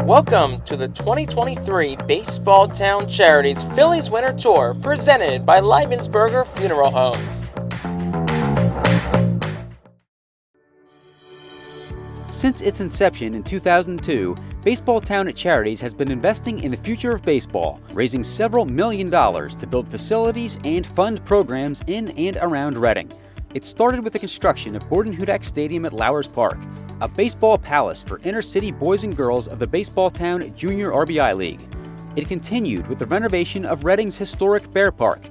Welcome to the 2023 Baseballtown Charities Phillies Winter Tour presented by Leibensberger Funeral Homes. Since its inception in 2002, Baseballtown at Charities has been investing in the future of baseball, raising several $1 million to build facilities and fund programs in and around Reading. It started with the construction of Gordon Hudak Stadium at Lowers Park, a baseball palace for inner-city boys and girls of the Baseballtown Junior RBI League. It continued with the renovation of Reading's historic Bear Park,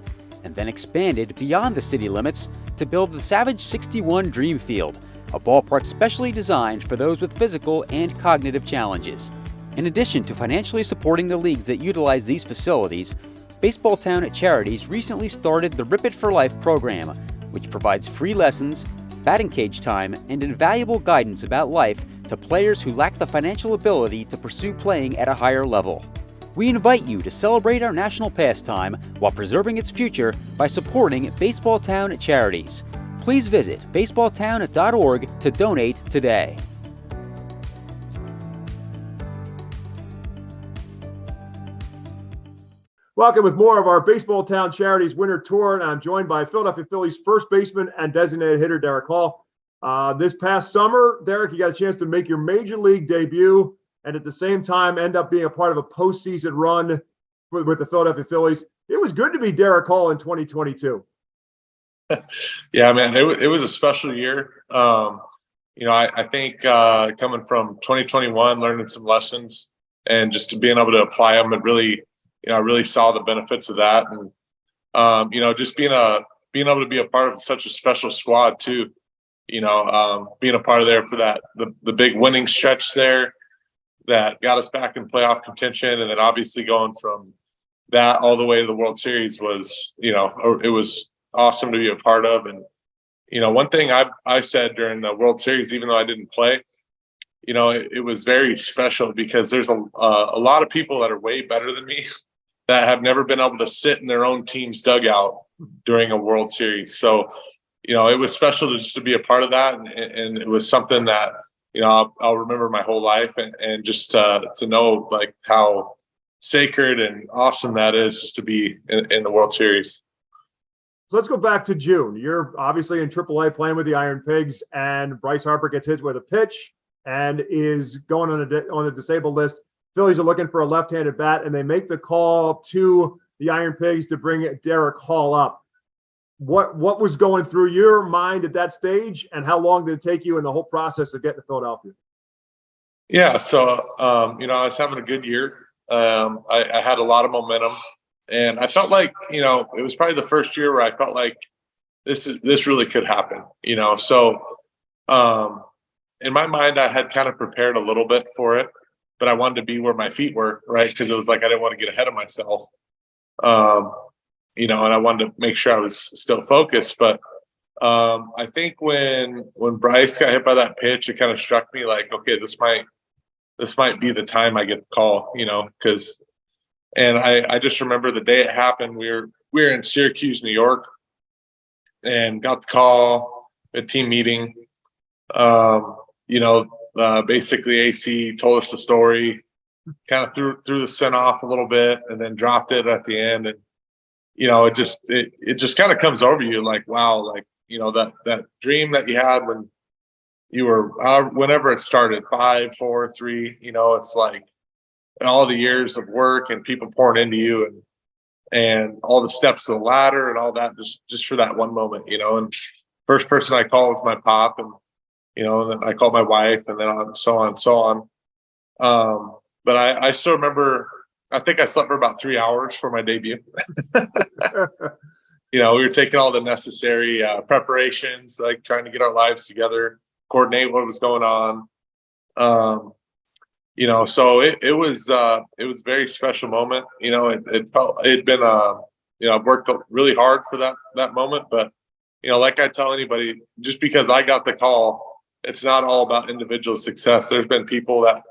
and then expanded beyond the city limits to build the Savage 61 Dream Field, a ballpark specially designed for those with physical and cognitive challenges. In addition to financially supporting the leagues that utilize these facilities, Baseballtown at Charities recently started the Rip It for Life program, which provides free lessons, batting cage time, and invaluable guidance about life to players who lack the financial ability to pursue playing at a higher level. We invite you to celebrate our national pastime while preserving its future by supporting Baseballtown at Charities. Please visit baseballtown.org to donate today. Welcome with more of our Baseballtown Charities Winter Tour, and I'm joined by Philadelphia Phillies first baseman and designated hitter Darick Hall. This past summer, Darick, you got a chance to make your major league debut and at the same time end up being a part of a postseason run with the Philadelphia Phillies. It was good to be Darick Hall in 2022. Yeah, man, it was a special year. I think coming from 2021, learning some lessons and just being able to apply them, it really, I really saw the benefits of that. And, just being able to be a part of such a special squad too, being a part of there for the big winning stretch there that got us back in playoff contention. And then obviously going from that all the way to the World Series was, it was awesome to be a part of. And, one thing I said during the World Series, even though I didn't play, it was very special because there's a lot of people that are way better than me that have never been able to sit in their own team's dugout during a World Series. So, it was special to be a part of that. And it was something that, I'll remember my whole life and just to know like how sacred and awesome that is just to be in the World Series. So let's go back to June. You're obviously in AAA playing with the Iron Pigs, and Bryce Harper gets hit with a pitch and is going on a disabled list. Phillies are looking for a left-handed bat, and they make the call to the Iron Pigs to bring Darick Hall up. What was going through your mind at that stage, and how long did it take you in the whole process of getting to Philadelphia? Yeah, so I was having a good year. I had a lot of momentum, and I felt like it was probably the first year where I felt like this really could happen. So in my mind, I had kind of prepared a little bit for it, but I wanted to be where my feet were, right? Because it was like I didn't want to get ahead of myself. And I wanted to make sure I was still focused. But I think when Bryce got hit by that pitch, it kind of struck me like, okay, this might be the time I get the call, because and I just remember the day it happened, we were in Syracuse, New York, and got the call, a team meeting. Basically AC told us the story, kind of threw the scent off a little bit and then dropped it at the end. And, it just kind of comes over you like, wow, like, that dream that you had when you were, whenever it started, 5, 4, 3, it's like, and all the years of work and people pouring into you and all the steps to the ladder and all that, just for that one moment, and first person I called was my pop, and, and then I called my wife, and then so on and so on. But I still remember, I think I slept for about 3 hours for my debut. We were taking all the necessary preparations, like trying to get our lives together, coordinate what was going on. So it was a very special moment. It'd been I've worked really hard for that moment, but like I tell anybody, just because I got the call, it's not all about individual success. There's been people that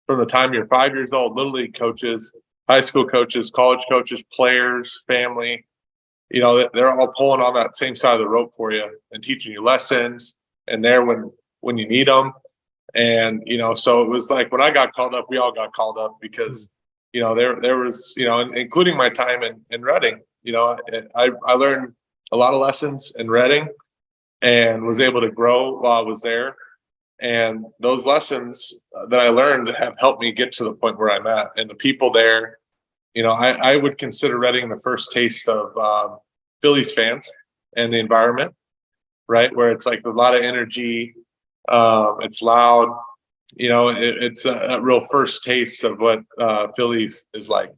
from the time you're 5 years old, little league coaches, high school coaches, college coaches, players, family, they're all pulling on that same side of the rope for you and teaching you lessons and there when you need them. And, so it was like when I got called up, we all got called up because, there was, including my time in Reading, I learned a lot of lessons in Reading and was able to grow while I was there. And those lessons that I learned have helped me get to the point where I'm at. And the people there, I would consider Reading the first taste of Phillies fans and the environment, right? Where it's like a lot of energy. It's loud, it's a real first taste of what Phillies is like.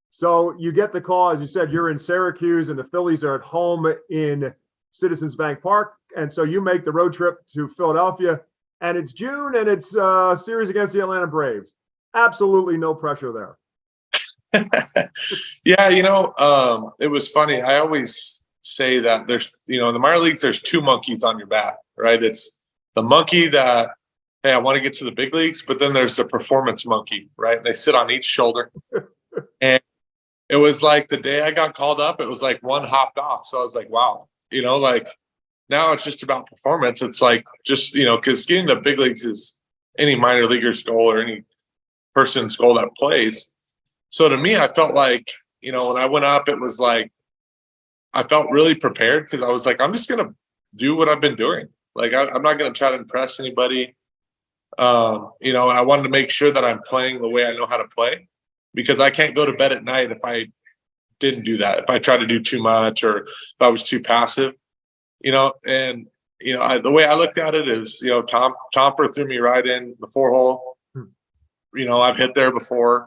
So you get the call, as you said, you're in Syracuse and the Phillies are at home in Citizens Bank Park. And so you make the road trip to Philadelphia, and it's June and it's a series against the Atlanta Braves. Absolutely no pressure there. Yeah, it was funny. I always say that there's, in the minor leagues, there's two monkeys on your back, right? It's the monkey that, hey, I want to get to the big leagues, but then there's the performance monkey, right? They sit on each shoulder. And it was like the day I got called up, it was like one hopped off. So I was like, wow, like now it's just about performance. It's like just, because getting to the big leagues is any minor leaguer's goal or any person's goal that plays. So to me, I felt like, when I went up, it was like, I felt really prepared because I was like, I'm just going to do what I've been doing. Like, I'm not going to try to impress anybody. And I wanted to make sure that I'm playing the way I know how to play, because I can't go to bed at night if I didn't do that. If I tried to do too much or if I was too passive, and, the way I looked at it is, Tomper threw me right in the 4-hole. I've hit there before.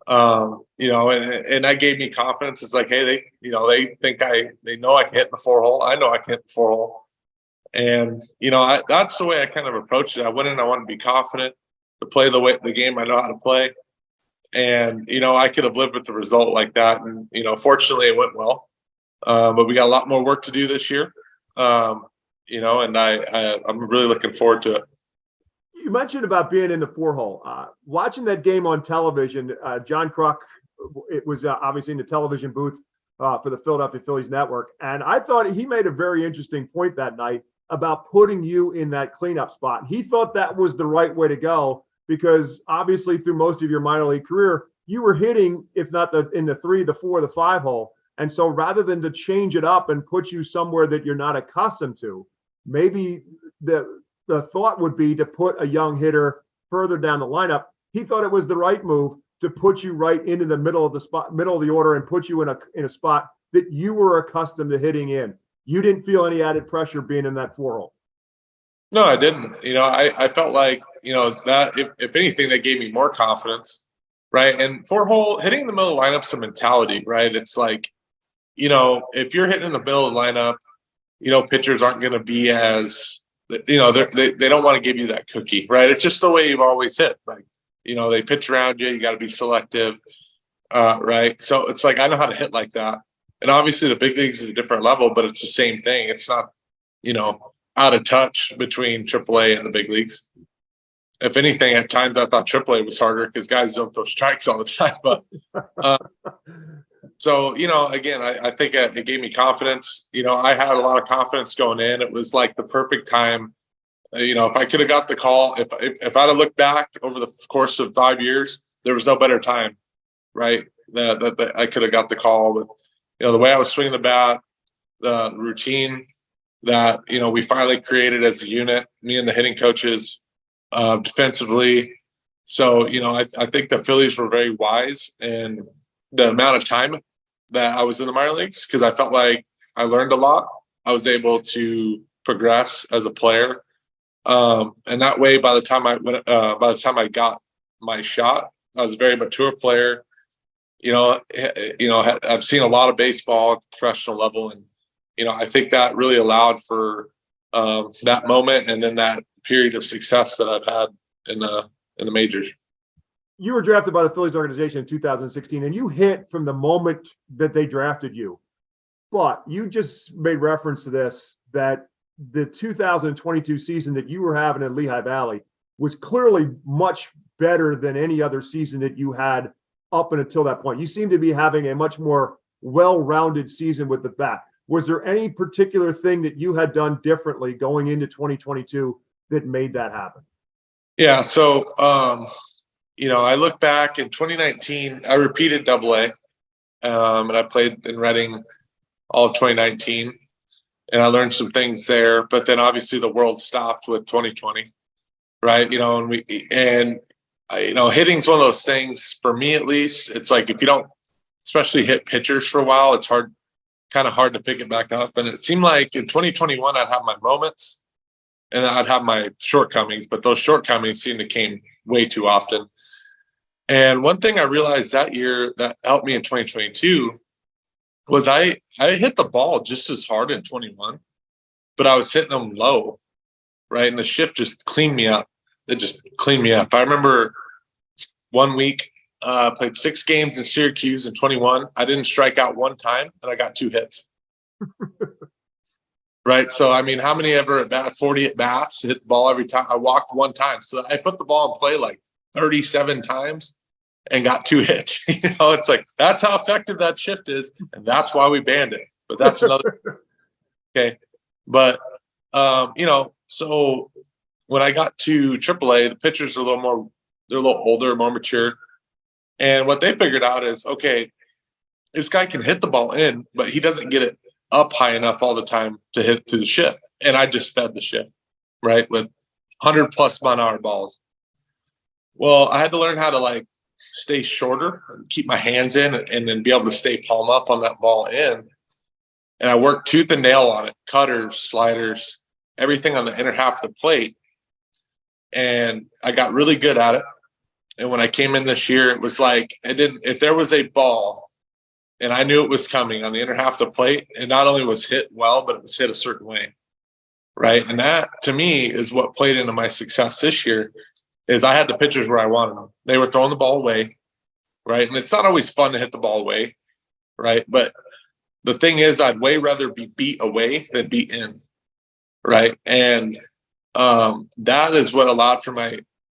And that gave me confidence. It's like, hey, they think they know I can hit the 4-hole. I know I can hit the 4-hole. And, that's the way I kind of approached it. I went in, I wanted to be confident to play the game I know how to play. And, I could have lived with the result like that. And, fortunately it went well. But we got a lot more work to do this year. And I'm really looking forward to it. You mentioned about being in the 4-hole. Watching that game on television, John Kruk, it was obviously in the television booth for the Philadelphia Phillies network. And I thought he made a very interesting point that night about putting you in that cleanup spot. He thought that was the right way to go because obviously through most of your minor league career, you were hitting, if not in the 3, the 4, the 5-hole. And so rather than to change it up and put you somewhere that you're not accustomed to, maybe the thought would be to put a young hitter further down the lineup. He thought it was the right move to put you right into the middle of the order and put you in a spot that you were accustomed to hitting in. You didn't feel any added pressure being in that 4-hole. No, I didn't. I felt like, that if anything, that gave me more confidence, right? And 4-hole, hitting in the middle of the lineup's a mentality, right? It's like, if you're hitting in the middle of the lineup, pitchers aren't going to be as, they don't want to give you that cookie, right? It's just the way you've always hit. Like, they pitch around you, you got to be selective, right? So it's like, I know how to hit like that. And obviously the big leagues is a different level, but it's the same thing. It's not, out of touch between AAA and the big leagues. If anything, at times I thought AAA was harder because guys don't throw strikes all the time. But so, again, I think it gave me confidence. I had a lot of confidence going in. It was like the perfect time. If I could have got the call, if I'd have looked back over the course of 5 years, there was no better time, right? That I could have got the call with, the way I was swinging the bat, the routine that, we finally created as a unit, me and the hitting coaches, defensively. So, I think the Phillies were very wise in the amount of time that I was in the minor leagues because I felt like I learned a lot. I was able to progress as a player. And that way, by the time I got my shot, I was a very mature player. I've seen a lot of baseball at the professional level, and I think that really allowed for that moment and then that period of success that I've had in the majors. You were drafted by the Phillies organization in 2016, and you hit from the moment that they drafted you. But you just made reference to this, that the 2022 season that you were having in Lehigh Valley was clearly much better than any other season that you had up until that point. You seem to be having a much more well-rounded season with the bat. Was there any particular thing that you had done differently going into 2022 that made that happen? Yeah. So, I look back in 2019, I repeated AA, and I played in Reading all of 2019, and I learned some things there. But then obviously the world stopped with 2020, right? Hitting's one of those things for me, at least. It's like if you don't, especially hit pitchers for a while, it's kind of hard to pick it back up. And it seemed like in 2021, I'd have my moments and I'd have my shortcomings, but those shortcomings seemed to came way too often. And one thing I realized that year that helped me in 2022 was I hit the ball just as hard in 21, but I was hitting them low, right? And the shift just cleaned me up. It just cleaned me up. I remember one week, played 6 games in Syracuse in 21. I didn't strike out one time, and I got 2 hits. Right. So, I mean, how many ever at bat, 40 at bats, hit the ball every time? I walked one time. So I put the ball in play like 37 times and got 2 hits. It's like, that's how effective that shift is. And that's why we banned it. But that's another. Okay. But, so when I got to AAA, the pitchers are they're a little older, more mature. And what they figured out is, okay, this guy can hit the ball in, but he doesn't get it up high enough all the time to hit to the shift. And I just fed the shift, right, with 100+ mile-an-hour balls. Well, I had to learn how to stay shorter and keep my hands in and then be able to stay palm up on that ball in. And I worked tooth and nail on it, cutters, sliders, everything on the inner half of the plate. And I got really good at it. And when I came in this year, it was like if there was a ball and I knew it was coming on the inner half of the plate, it not only was hit well, but it was hit a certain way. Right. And that to me is what played into my success this year is I had the pitchers where I wanted them. They were throwing the ball away. Right. And it's not always fun to hit the ball away. Right. But the thing is, I'd way rather be beat away than beat in. Right. And that is what allowed for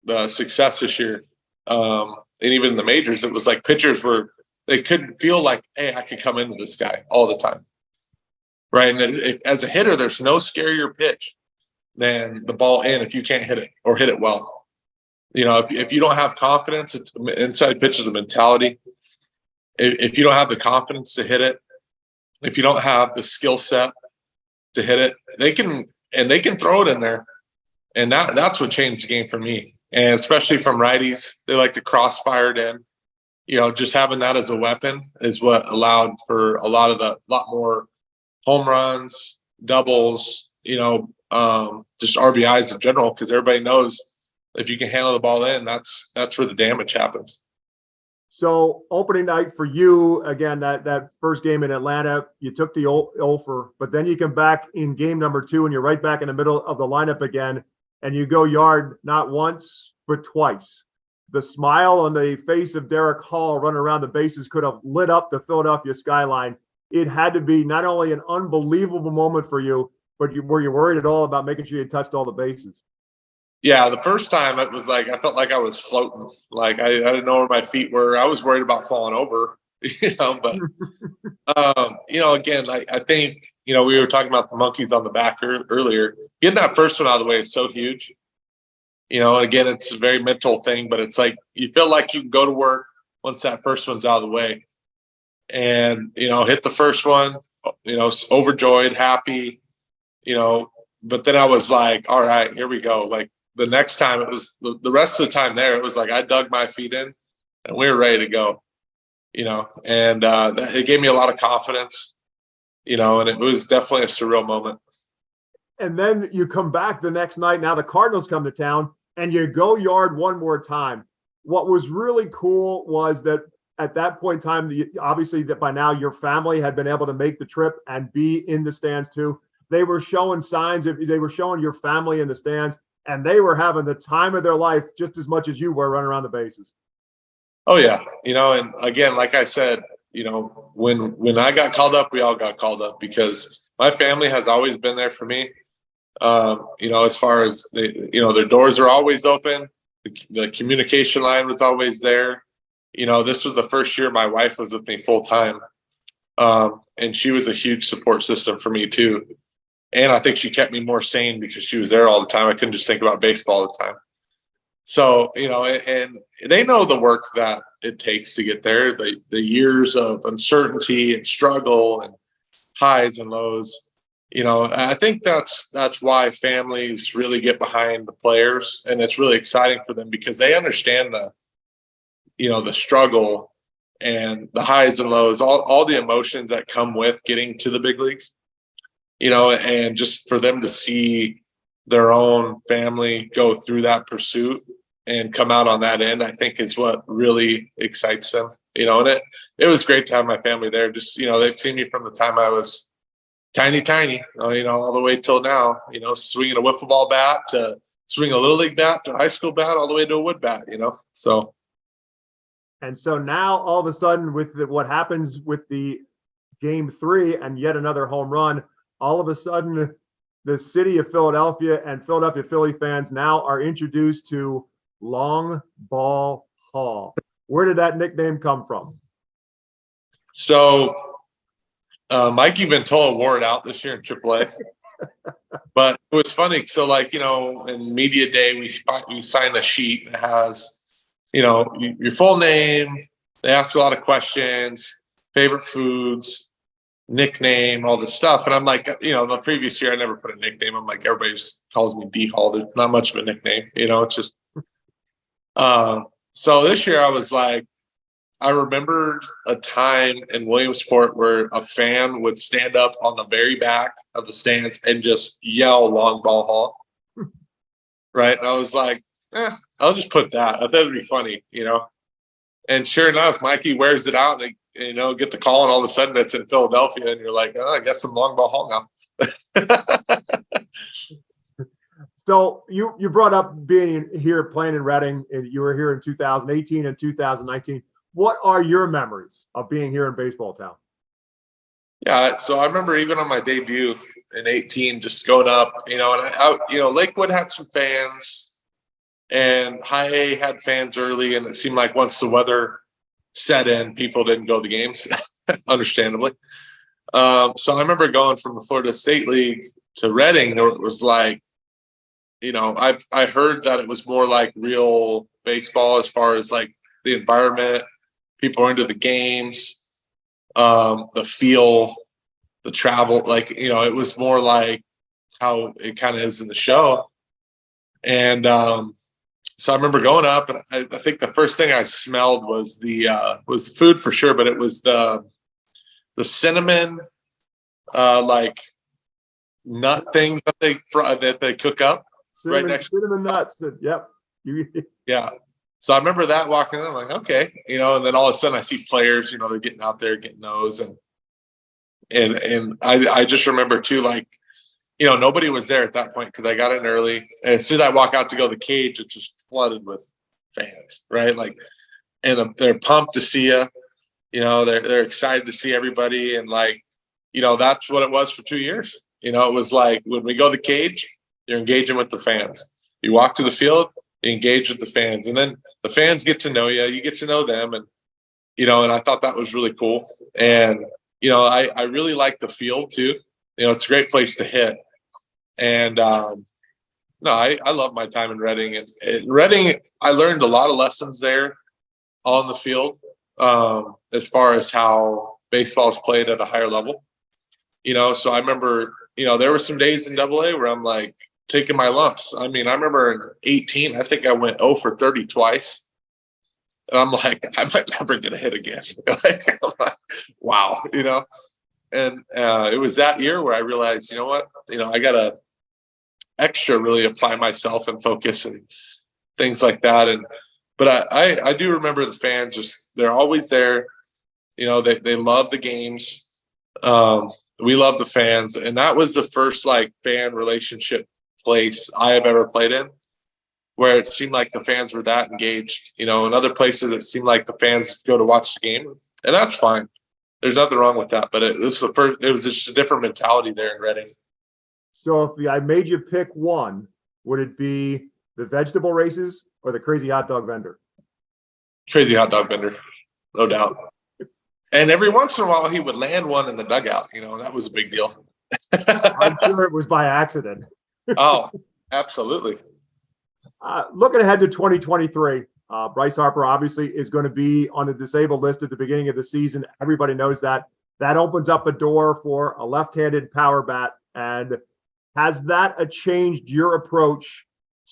the success this year. And even in the majors, it was like pitchers they couldn't feel like, hey, I could come into this guy all the time. Right. And as a hitter, there's no scarier pitch than the ball in if you can't hit it or hit it well. If you don't have confidence, it's inside pitch is a mentality. If you don't have the confidence to hit it, if you don't have the skill set to hit it, they can throw it in there. And that's what changed the game for me. And especially from righties, they like to crossfire it in. Just having that as a weapon is what allowed for a lot more home runs, doubles, just RBIs in general, because everybody knows if you can handle the ball in, that's where the damage happens. So opening night for you, again, that first game in Atlanta, you took the offer, but then you come back in game number 2 and you're right back in the middle of the lineup again, and you go yard not once, but twice. The smile on the face of Darick Hall running around the bases could have lit up the Philadelphia skyline. It had to be not only an unbelievable moment for you, but were you worried at all about making sure you touched all the bases? Yeah, the first time it was like I felt like I was floating. Like I didn't know where my feet were. I was worried about falling over, but again, I think, we were talking about the monkeys on the back earlier. Getting that first one out of the way is so huge. Again, it's a very mental thing, but it's like you feel like you can go to work once that first one's out of the way. And, hit the first one, overjoyed, happy, but then I was like, all right, here we go. Like the next time it was the rest of the time there, it was like I dug my feet in and we were ready to go, and it gave me a lot of confidence, and it was definitely a surreal moment. And then you come back the next night. Now the Cardinals come to town and you go yard one more time. What was really cool was that at that point in time, obviously that by now your family had been able to make the trip and be in the stands too. They were showing signs they were showing your family in the stands, and they were having the time of their life just as much as you were running around the bases. Oh yeah. And again, like I said, when I got called up, we all got called up because my family has always been there for me. As far as their doors are always open. The communication line was always there. This was the first year my wife was with me full time. And she was a huge support system for me too. And I think she kept me more sane because she was there all the time. I couldn't just think about baseball all the time. So, and they know the work that it takes to get there, the years of uncertainty and struggle and highs and lows. I think that's why families really get behind the players, and it's really exciting for them because they understand the struggle and the highs and lows, all the emotions that come with getting to the big leagues, and just for them to see their own family go through that pursuit and come out on that end, I think is what really excites them, and it was great to have my family there. Just, they've seen me from the time I was tiny, all the way till now, swinging a wiffle ball bat to swinging a little league bat to a high school bat, all the way to a wood bat, so. And so now all of a sudden with what happens with the game 3 and yet another home run, all of a sudden the city of Philadelphia and Philadelphia Philly fans now are introduced to Long Ball Hall. Where did that nickname come from? So Mikey Ventola wore it out this year in AAA. But it was funny. So, in media day, we signed a sheet that has, your full name. They ask a lot of questions, favorite foods, nickname, all this stuff. And I'm like, the previous year I never put a nickname. I'm like, everybody just calls me D-Hall. There's not much of a nickname, it's just. So this year I was like, I remembered a time in Williamsport where a fan would stand up on the very back of the stands and just yell Long Ball Hall. Right. And I was like, I'll just put that. I thought it'd be funny, And sure enough, Mikey wears it out and get the call, and all of a sudden it's in Philadelphia, and you're like, oh, I guess I'm Long Ball Hall now. So you brought up being here playing in Reading, and you were here in 2018 and 2019. What are your memories of being here in Baseballtown? Yeah, so I remember even on my debut in 18, just going up, and I Lakewood had some fans, and High A had fans early, and it seemed like once the weather set in, people didn't go to the games, understandably. So I remember going from the Florida State League to Reading, where it was like, I heard that it was more like real baseball as far as like the environment, people are into the games, the feel, the travel, it was more like how it kind of is in the show. And so I remember going up, and I think the first thing I smelled was the food for sure, but it was the cinnamon nut things that they cook up cinnamon nuts. Yep. Yeah. So I remember that walking in, I'm like, okay, and then all of a sudden I see players, they're getting out there, getting those. And I just remember too, nobody was there at that point because I got in early. And as soon as I walk out to go to the cage, it's just flooded with fans, right? And they're pumped to see you. They're excited to see everybody. And that's what it was for 2 years. It was like when we go to the cage, you're engaging with the fans. You walk to the field, you engage with the fans. And then the fans get to know you. You get to know them. And, and I thought that was really cool. And, I really like the field too. It's a great place to hit. And I love my time in Reading. And in Reading, I learned a lot of lessons there on the field as far as how baseball is played at a higher level. So I remember, there were some days in AA where I'm like taking my lumps. I mean, I remember in 18, I think I went 0 for 30 twice. And I'm like, I might never get a hit again. Wow, And it was that year where I realized, what, I got to extra really apply myself and focus and things like that. But I do remember the fans they're always there. They love the games. We love the fans. And that was the first fan relationship place I have ever played in, where it seemed like the fans were that engaged. In other places, it seemed like the fans go to watch the game, and that's fine. There's nothing wrong with that, but it was just a different mentality there in Reading. So if I made you pick one, would it be the vegetable races or the crazy hot dog vendor? Crazy hot dog vendor, no doubt. And every once in a while, he would land one in the dugout. That was a big deal. I'm sure it was by accident. Oh, absolutely. Looking ahead to 2023, Bryce Harper obviously is going to be on the disabled list at the beginning of the season. Everybody knows that. That opens up a door for a left-handed power bat. And has that changed your approach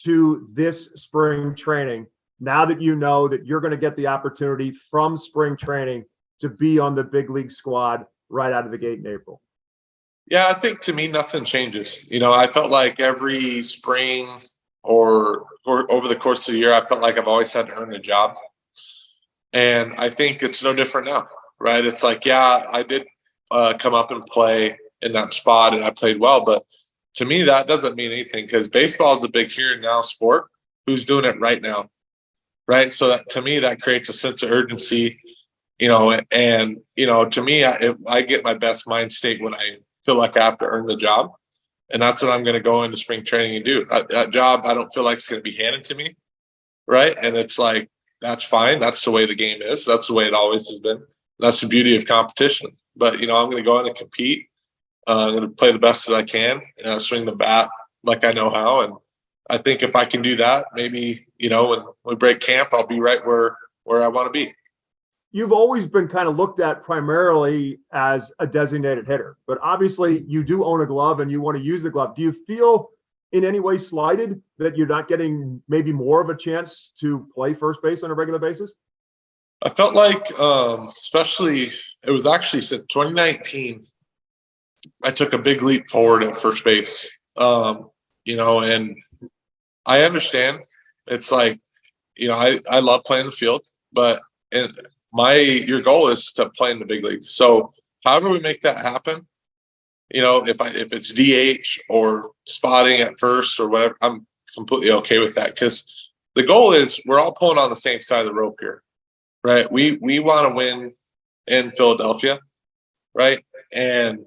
to this spring training now that you know that you're going to get the opportunity from spring training to be on the big league squad right out of the gate in April? Yeah, I think to me, nothing changes. I felt like every spring or over the course of the year, I felt like I've always had to earn the job. And I think it's no different now, right? It's like, yeah, I did come up and play in that spot and I played well, but to me, that doesn't mean anything because baseball is a big here and now sport. Who's doing it right now, right? So that, to me, that creates a sense of urgency, and to me, I get my best mind state when I feel like I have to earn the job. And that's what I'm going to go into spring training and do. That job, I don't feel like it's going to be handed to me, right? And it's like, that's fine. That's the way the game is. That's the way it always has been. That's the beauty of competition. But, I'm going to go in and compete. I'm going to play the best that I can, swing the bat like I know how. And I think if I can do that, maybe, when we break camp, I'll be right where I want to be. You've always been kind of looked at primarily as a designated hitter, but obviously you do own a glove and you want to use the glove. Do you feel in any way slighted that you're not getting maybe more of a chance to play first base on a regular basis? I felt like, especially, it was actually since 2019, I took a big leap forward at first base, and I understand. It's like, I love playing the field, but your goal is to play in the big leagues. So however we make that happen, if it's DH or spotting at first or whatever, I'm completely okay with that because the goal is we're all pulling on the same side of the rope here, right? We want to win in Philadelphia, right? And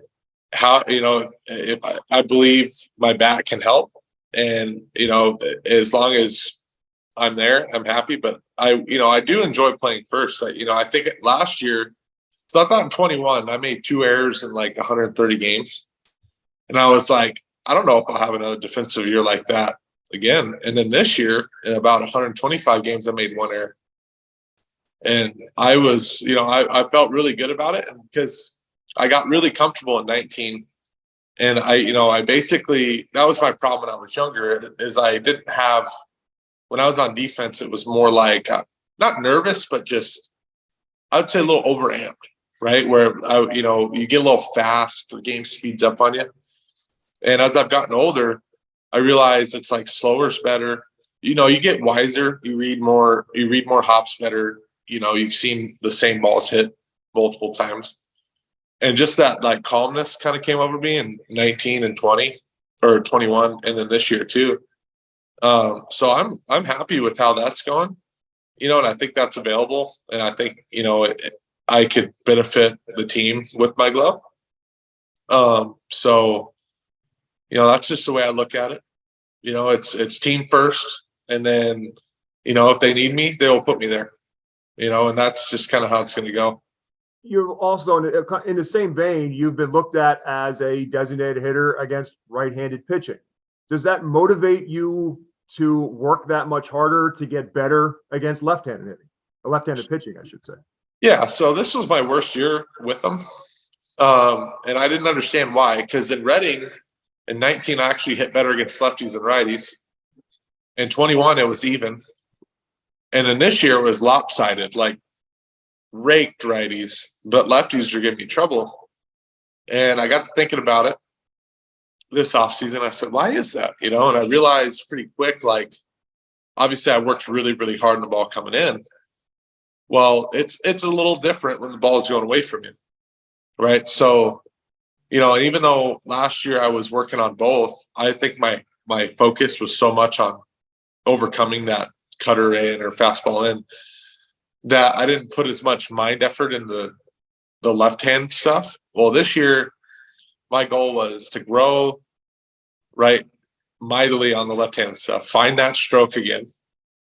how, if I believe my bat can help and, as long as I'm there, I'm happy, but I do enjoy playing first. I think last year, so I thought in 21, I made 2 errors in like 130 games. And I was like, I don't know if I'll have another defensive year like that again. And then this year, in about 125 games, I made 1 error. And I was, I felt really good about it because I got really comfortable at 19. And I basically, that was my problem when I was younger, is I didn't have, when I was on defense, it was more like, not nervous, but just, I would say a little overamped, right? Where, you get a little fast, the game speeds up on you. And as I've gotten older, I realize it's like slower's better. You get wiser, you read more hops better. You've seen the same balls hit multiple times. And just that like calmness kind of came over me in 19 and 20 or 21. And then this year too. So I'm happy with how that's going, and I think that's available. And I think, I could benefit the team with my glove. So, that's just the way I look at it. It's team first. And then, if they need me, they'll put me there, and that's just kind of how it's going to go. You're also in the same vein, you've been looked at as a designated hitter against right-handed pitching. Does that motivate you to work that much harder to get better against left-handed hitting, or left-handed pitching, I should say? Yeah. So this was my worst year with them. And I didn't understand why, because in Reading in 19, I actually hit better against lefties than righties. In 21, it was even. And then this year it was lopsided, like raked righties, but lefties are giving me trouble. And I got to thinking about it this offseason. I said, why is that? And I realized pretty quick, like, obviously I worked really, really hard on the ball coming in. Well, it's a little different when the ball is going away from you, right? So, and even though last year I was working on both, I think my focus was so much on overcoming that cutter in or fastball in that I didn't put as much mind effort into the left-hand stuff. Well, this year, my goal was to grow right mightily on the left-handed stuff, find that stroke again,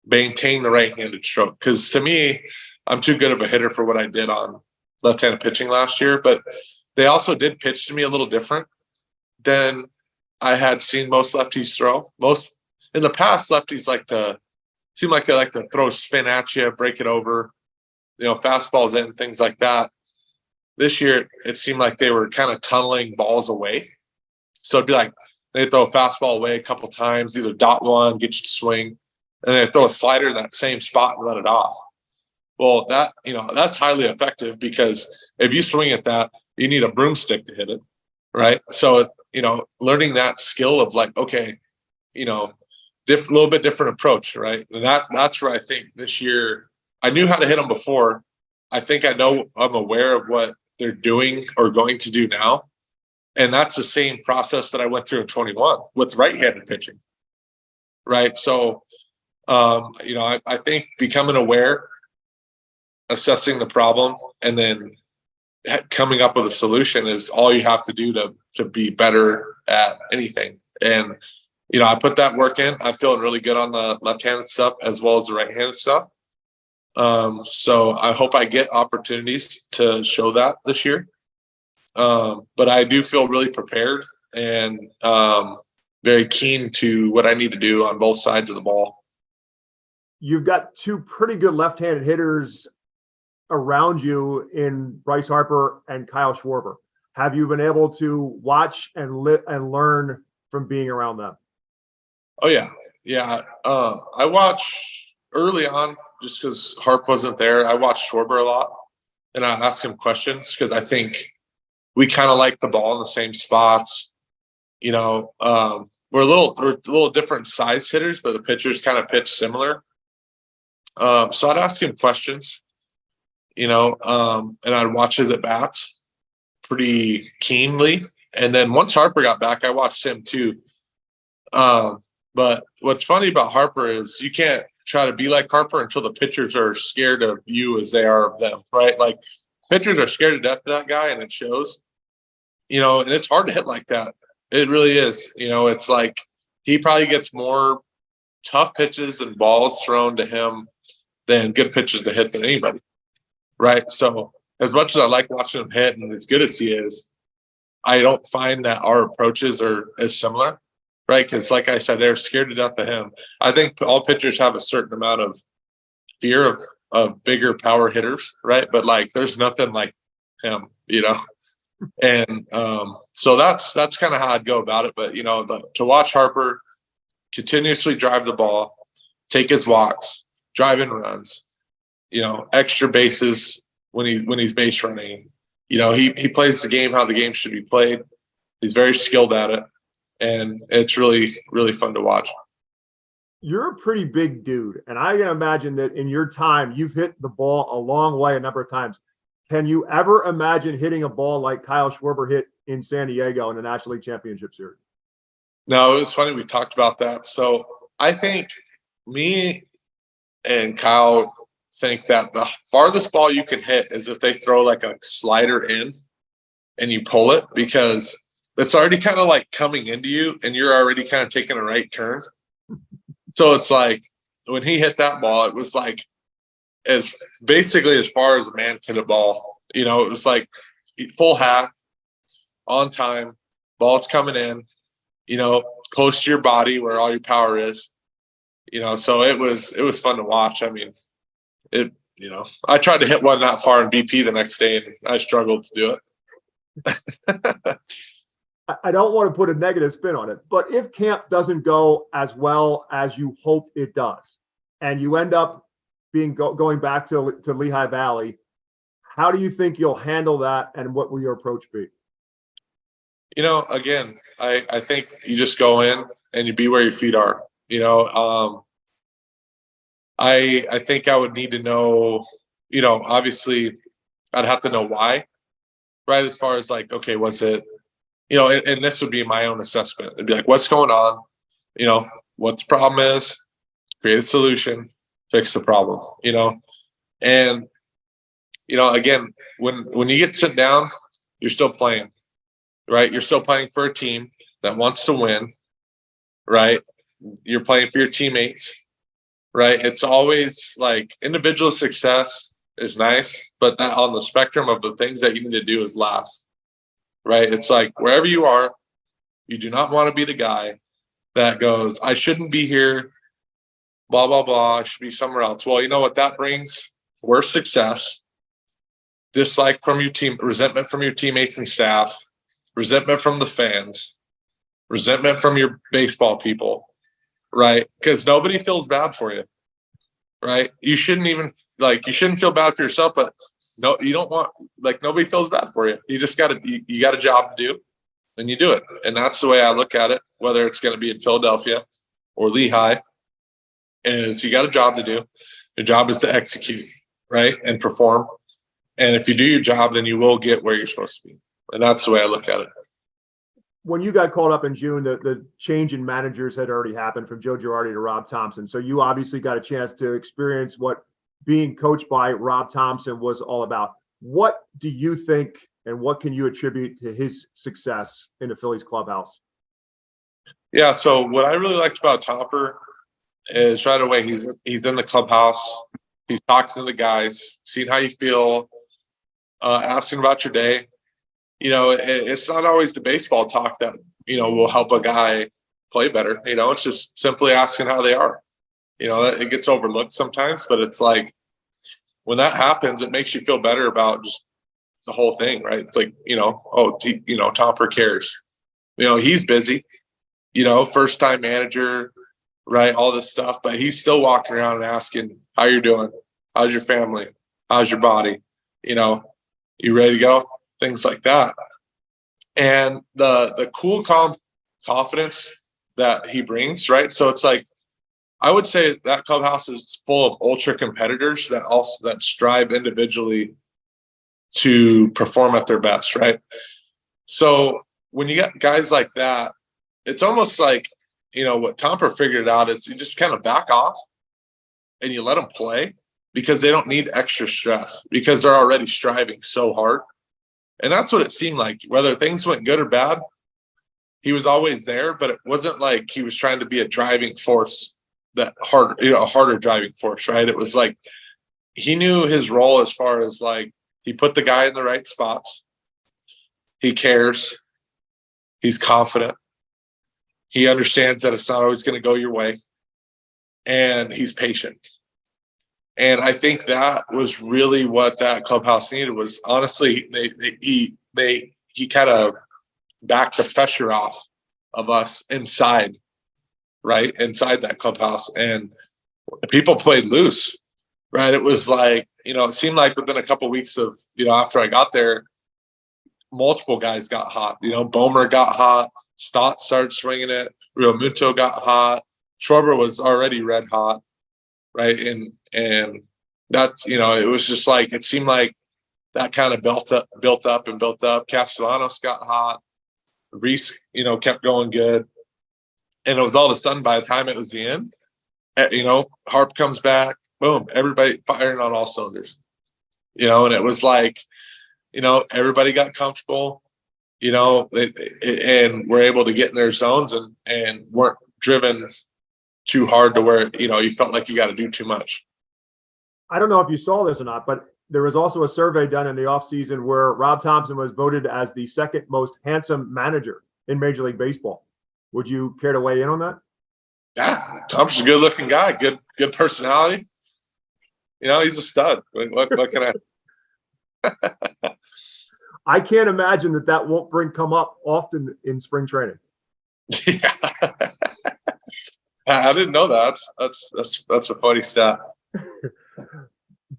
maintain the right-handed stroke. Because to me, I'm too good of a hitter for what I did on left-handed pitching last year. But they also did pitch to me a little different than I had seen most lefties throw. in the past, lefties seem like they like to throw spin at you, break it over, fastballs in, things like that. This year, it seemed like they were kind of tunneling balls away. So it'd be like they throw a fastball away a couple times, either dot one, get you to swing, and then they throw a slider in that same spot and let it off. Well, that's highly effective because if you swing at that, you need a broomstick to hit it, right? So, learning that skill of like, okay, little bit different approach, right? And that's where I think this year I knew how to hit them before. I think I'm aware of what they're doing or going to do now. And that's the same process that I went through in 21 with right-handed pitching, right? So, I think becoming aware, assessing the problem, and then coming up with a solution is all you have to do to be better at anything. And, I put that work in. I'm feeling really good on the left-handed stuff as well as the right-handed stuff. So I hope I get opportunities to show that this year. But I do feel really prepared and very keen to what I need to do on both sides of the ball. You've got two pretty good left-handed hitters around you in Bryce Harper and Kyle Schwarber. Have you been able to watch and learn from being around them? Oh yeah. Yeah. I watched early on just because Harp wasn't there. I watched Schwarber a lot and I asked him questions because I think we kind of like the ball in the same spots. We're a little different size hitters, but the pitchers kind of pitch similar. So I'd ask him questions, and I'd watch his at bats pretty keenly. And then once Harper got back, I watched him too. But what's funny about Harper is you can't try to be like Harper until the pitchers are scared of you as they are of them, right? Like pitchers are scared to death of that guy, and it shows. And it's hard to hit like that. It really is. It's like he probably gets more tough pitches and balls thrown to him than good pitches to hit than anybody, right? So as much as I like watching him hit and as good as he is, I don't find that our approaches are as similar, right? Because like I said, they're scared to death of him. I think all pitchers have a certain amount of fear of bigger power hitters, right? But like there's nothing like him, And so that's kind of how I'd go about it. But to watch Harper continuously drive the ball, take his walks, drive in runs, extra bases when he's base running. He plays the game how the game should be played. He's very skilled at it, and it's really, really fun to watch. You're a pretty big dude, and I can imagine that in your time you've hit the ball a long way a number of times. Can you ever imagine hitting a ball like Kyle Schwarber hit in San Diego in the National League Championship Series? No, it was funny. We talked about that. So I think me and Kyle think that the farthest ball you can hit is if they throw like a slider in and you pull it, because it's already kind of like coming into you and you're already kind of taking a right turn. So it's like when he hit that ball, it was like basically as far as a man can hit a ball. It was like full hack, on time, ball's coming in, close to your body where all your power is. So it was fun to watch. I mean, I tried to hit one that far in BP the next day and I struggled to do it. I don't want to put a negative spin on it, but if camp doesn't go as well as you hope it does, and you end up going back to Lehigh Valley, how do you think you'll handle that, and what will your approach be? Again, I think you just go in and you be where your feet are. I think I would need to know, obviously I'd have to know why, right? As far as like, okay, was it, and this would be my own assessment. It'd be like, what's going on? What the problem is, create a solution, fix the problem, and, again, when you get sit down, you're still playing, right? You're still playing for a team that wants to win, right? You're playing for your teammates, right? It's always like individual success is nice, but that on the spectrum of the things that you need to do is last, right? It's like wherever you are, you do not want to be the guy that goes, I shouldn't be here, blah, blah, blah. I should be somewhere else. Well, you know what that brings? Worse success, dislike from your team, resentment from your teammates and staff, resentment from the fans, resentment from your baseball people, right? Because nobody feels bad for you, right? You shouldn't even, you shouldn't feel bad for yourself, but no, you don't want, nobody feels bad for you. You just you got a job to do, and you do it. And that's the way I look at it, whether it's going to be in Philadelphia or Lehigh, is you got a job to do. Your job is to execute, right? And perform. And if you do your job, then you will get where you're supposed to be. And that's the way I look at it. When you got called up in June, the change in managers had already happened from Joe Girardi to Rob Thompson. So you obviously got a chance to experience what being coached by Rob Thompson was all about. What do you think, and what can you attribute to his success in the Phillies clubhouse? Yeah, so what I really liked about Topper is right away he's in the clubhouse. He's talking to the guys, seeing how you feel, asking about your day. It's not always the baseball talk that, will help a guy play better. It's just simply asking how they are. It gets overlooked sometimes, but it's like when that happens, it makes you feel better about just the whole thing, right? It's like, Topper cares. He's busy, first time manager, right? All this stuff, but he's still walking around and asking how you're doing. How's your family? How's your body? You ready to go? Things like that. And the cool, calm confidence that he brings, right? So it's like, I would say that clubhouse is full of ultra competitors that strive individually to perform at their best, right? So when you got guys like that, it's almost like, what Tomper figured out is you just kind of back off and you let them play, because they don't need extra stress, because they're already striving so hard. And that's what it seemed like. Whether things went good or bad, he was always there, but it wasn't like he was trying to be a driving force, a harder driving force, right? It was like he knew his role as far as he put the guy in the right spots. He cares. He's confident. He understands that it's not always going to go your way. And he's patient. And I think that was really what that clubhouse needed. Was honestly, he kind of backed the pressure off of us inside, right? Inside that clubhouse. And people played loose, right? It was like, it seemed like within a couple of weeks of, after I got there, multiple guys got hot. Bomer got hot. Stott started swinging it. Real Muto got hot. Schwarber was already red hot, right? And that's, it was just like, it seemed like that kind of built up. Castellanos got hot. Reese, kept going good. And it was all of a sudden, by the time it was the end, Harp comes back, boom, everybody firing on all cylinders. And it was like, everybody got comfortable, and were able to get in their zones and weren't driven too hard to where, you felt like you got to do too much. I don't know if you saw this or not, but there was also a survey done in the offseason where Rob Thompson was voted as the second most handsome manager in Major League Baseball. Would you care to weigh in on that? Yeah, Thompson's a good-looking guy, good personality. He's a stud. What can I? I can't imagine that won't come up often in spring training. Yeah. I didn't know that. That's a funny stat.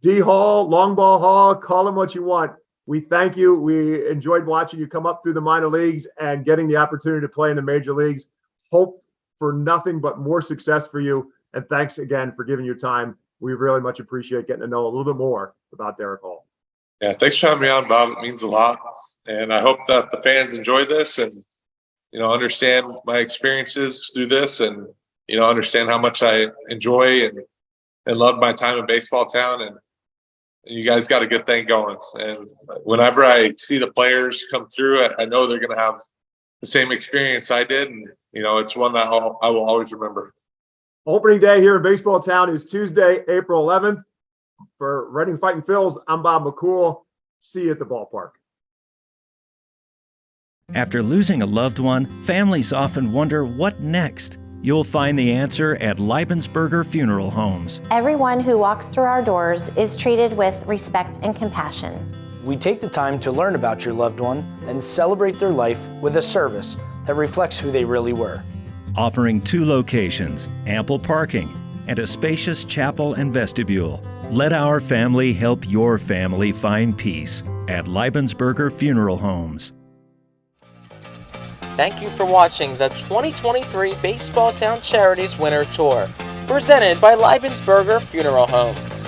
D Hall, Long Ball Hall, call him what you want. We thank you. We enjoyed watching you come up through the minor leagues and getting the opportunity to play in the major leagues. Hope for nothing but more success for you. And thanks again for giving your time. We really much appreciate getting to know a little bit more about Darick Hall. Yeah, thanks for having me on, Bob. It means a lot. And I hope that the fans enjoy this and, understand my experiences through this and, understand how much I enjoy and love my time in Baseballtown. And you guys got a good thing going. And whenever I see the players come through, I know they're going to have the same experience I did. And, it's one that I will always remember. Opening day here in Baseballtown is Tuesday, April 11th. For Reading Fightin' Phils, I'm Bob McCool. See you at the ballpark. After losing a loved one, families often wonder what next. You'll find the answer at Leibensberger Funeral Homes. Everyone who walks through our doors is treated with respect and compassion. We take the time to learn about your loved one and celebrate their life with a service that reflects who they really were. Offering 2 locations, ample parking, and a spacious chapel and vestibule. Let our family help your family find peace at Leibensberger Funeral Homes. Thank you for watching the 2023 Baseballtown Charities Winter Tour, presented by Leibensberger Funeral Homes.